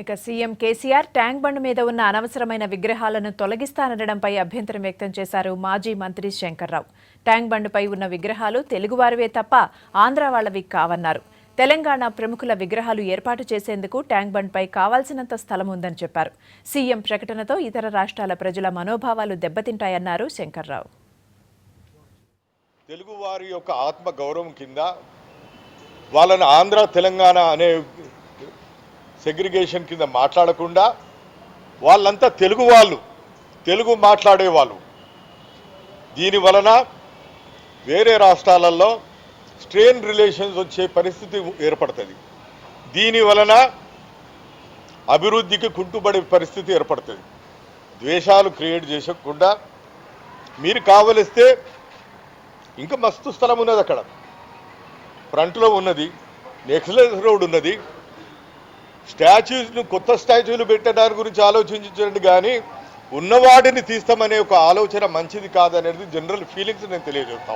ఇక CM KCR tank bund మీద ఉన్న అనవసరమైన విగ్రహాలను తొలగిస్తానడంపై అభ్యంతరం వ్యక్తం చేశారు మాజీ మంత్రి శంకర్రావు. ట్యాంక్ బండ్పై ఉన్న విగ్రహాలు తెలుగువారివే తప్ప ఆంధ్ర వాళ్లవి కావన్నారు. తెలంగాణ ప్రముఖుల విగ్రహాలు ఏర్పాటు చేసేందుకు ట్యాంక్ బండ్పై కావాల్సినంత స్థలం ఉందని చెప్పారు. సీఎం ప్రకటనతో ఇతర రాష్ట్రాల ప్రజల మనోభావాలు దెబ్బతింటాయన్నారు శంకర్రావు. తెలుగువారి యొక్క ఆత్మ గౌరవం కింద వాళ్ళని ఆంధ్ర తెలంగాణ అనే సెగ్రిగేషన్ కింద మాట్లాడకుండా వాళ్ళంతా తెలుగు వాళ్ళు, తెలుగు మాట్లాడేవాళ్ళు. దీని వలన వేరే రాష్ట్రాలలో స్ట్రెయిన్ రిలేషన్స్ వచ్చే పరిస్థితి ఏర్పడుతుంది. దీని వలన అభివృద్ధికి కుంటుపడే పరిస్థితి ఏర్పడుతుంది. ద్వేషాలు క్రియేట్ చేయకుండా మీరు కావలిస్తే ఇంకా మస్తు స్థలం ఉన్నది, అక్కడ ఫ్రంట్లో ఉన్నది, నెక్లెస్ రోడ్ ఉన్నది. స్టాచ్యూస్ను కొత్త స్టాచ్యూలు పెట్టడానికి గురించి ఆలోచించండి, కానీ ఉన్నవాడిని తీస్తామనే ఒక ఆలోచన మంచిది కాదనేది జనరల్ ఫీలింగ్స్ నేను తెలియజేస్తాను.